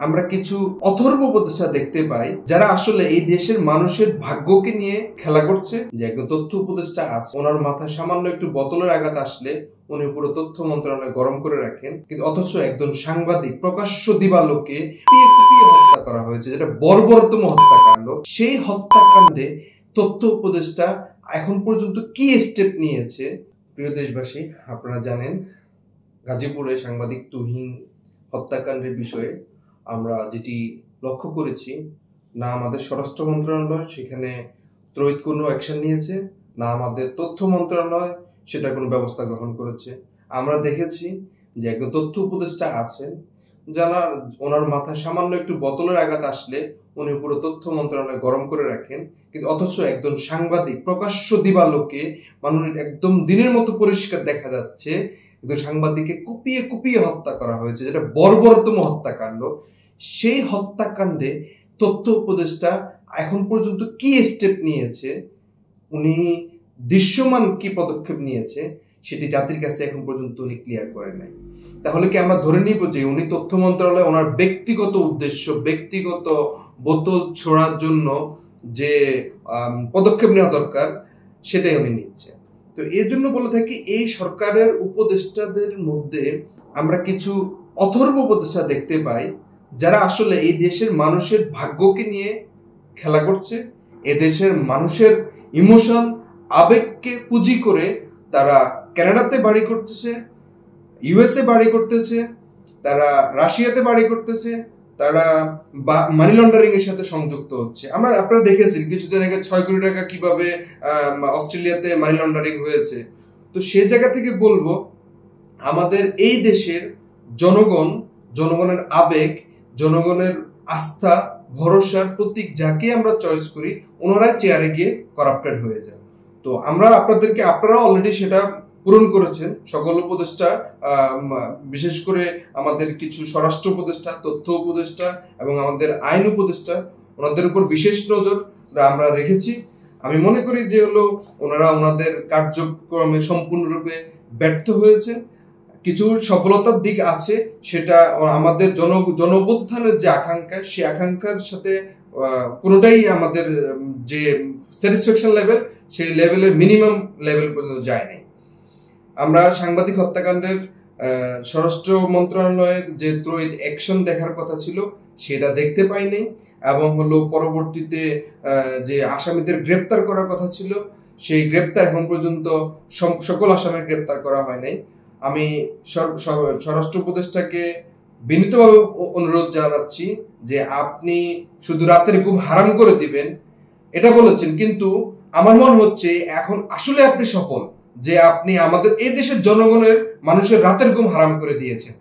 আমরা কিছু অথর্ব উপদেষ্টা দেখতে পাই যারা আসলে এই দেশের মানুষের ভাগ্যকে নিয়ে খেলা করছে। যে একজন তথ্য উপদেষ্টা আছে, ওনার মাথায় সামান্য একটু বোতলের আঘাত আসলে উনি পুরো তথ্য মন্ত্রণালয় গরম করে রাখেন, কিন্তু অথচ একজন সাংবাদিক প্রকাশ্য দিবালোকে কুপিয়ে হত্যা করা হয়েছে, যেটা বর্বরতম হত্যাকাণ্ড। সেই হত্যাকাণ্ডে তথ্য উপদেষ্টা এখন পর্যন্ত কি স্টেপ নিয়েছে? প্রিয় দেশবাসী, আপনারা জানেন গাজীপুরে সাংবাদিক তুহিন হত্যাকাণ্ডের বিষয়ে আমরা যেটি লক্ষ্য করেছি, না আমাদের স্বরাষ্ট্র মন্ত্রণালয় সেখানে ত্বরিত কোনো অ্যাকশন নিয়েছে, না আমাদের তথ্য মন্ত্রণালয় সেটা কোনো ব্যবস্থা গ্রহণ করেছে। আমরা দেখেছি যে একজন তথ্য উপদেষ্টা আছেন, যারা ওনার মাথায় সামান্য একটু বোতলের আঘাত আসলে উনি পুরো তথ্য মন্ত্রণালয় গরম করে রাখেন, কিন্তু অথচ একজন সাংবাদিক প্রকাশ্য দিবালোকে মানুষের একদম দিনের মতো পরিষ্কার দেখা যাচ্ছে একজন সাংবাদিককে কুপিয়ে হত্যা করা হয়েছে, যেটা বর্বরতম হত্যাকাণ্ড। সেই হত্যাকাণ্ডে তথ্য উপদেষ্টা এখন পর্যন্ত কি স্টেপ নিয়েছে, উনি দৃশ্যমান কি পদক্ষেপ নিয়েছে, সেটি জাতির কাছে এখন পর্যন্ত উনি ক্লিয়ার করেন নাই। তাহলে কি আমরা ধরে নিব যে উনি তথ্য মন্ত্রণালয় ওনার ব্যক্তিগত উদ্দেশ্য, ব্যক্তিগত বোতল ছোড়ার জন্য যে পদক্ষেপ নেওয়া দরকার সেটাই উনি নিচ্ছে? তো এর জন্য বলে থাকি, এই সরকারের উপদেষ্টাদের মধ্যে আমরা কিছু অথর্ব উপদেষ্টা দেখতে পাই যারা আসলে এই দেশের মানুষের ভাগ্যকে নিয়ে খেলা করছে। এদেশের মানুষের ইমোশন, আবেগকে পুঁজি করে তারা কানাডাতে বাড়ি করতেছে, ইউএসএ বাড়ি করতেছে, তারা রাশিয়াতে বাড়ি করতেছে, তারা মানি লন্ডারিং এর সাথে সংযুক্ত হচ্ছে। আপনারা দেখেছেন কিছুদিন আগে 6 কোটি টাকা কিভাবে অস্ট্রেলিয়াতে মানি লন্ডারিং হয়েছে। তো সে জায়গা থেকে বলবো, আমাদের এই দেশের জনগণের আবেগ, জনগণের আস্থা, ভরসার প্রতীক যাকে আমরা চয়েস করি, ওনারা চেয়ারে গিয়ে করাপ্টেড হয়ে যায়। তো আপনারা অলরেডি সেটা পূরণ করেছেন। সকল উপদেষ্টা, বিশেষ করে আমাদের কিছু স্বরাষ্ট্র উপদেষ্টা, তথ্য উপদেষ্টা এবং আমাদের আইন উপদেষ্টা, ওনাদের উপর বিশেষ নজর আমরা রেখেছি। আমি মনে করি যে ওনারা ওনাদের কার্যক্রমে সম্পূর্ণরূপে ব্যর্থ হয়েছেন। কিছু সফলতার দিক আছে, সেটা আমাদের জনঅভ্যুত্থানের যে আকাঙ্ক্ষা, সেই আকাঙ্ক্ষার সাথে কোনোটাই আমাদের যে স্যাটিসফ্যাকশন লেভেল, সেই লেভেলের মিনিমাম লেভেল পর্যন্ত যায় নাই। আমরা সাংবাদিক হত্যাকাণ্ডের স্বরাষ্ট্র মন্ত্রণালয়ের যে ত্বরিত অ্যাকশন দেখার কথা ছিল সেটা দেখতে পাইনি, এবং পরবর্তীতে যে আসামিদের গ্রেপ্তার করার কথা ছিল সেই গ্রেপ্তার এখন পর্যন্ত সকল আসামির গ্রেপ্তার করা হয় নাই। আমি স্বরাষ্ট্র উপদেষ্টাকে বিনীতভাবে অনুরোধ জানাচ্ছি যে আপনি শুধু রাতের ঘুম হারাম করে দিবেন এটা বলেছেন, কিন্তু আমার মনে হচ্ছে এখন আসলে আপনি সফল, যে আপনি আমাদের এই দেশের মানুষের রাতের ঘুম হারাম করে দিয়েছেন।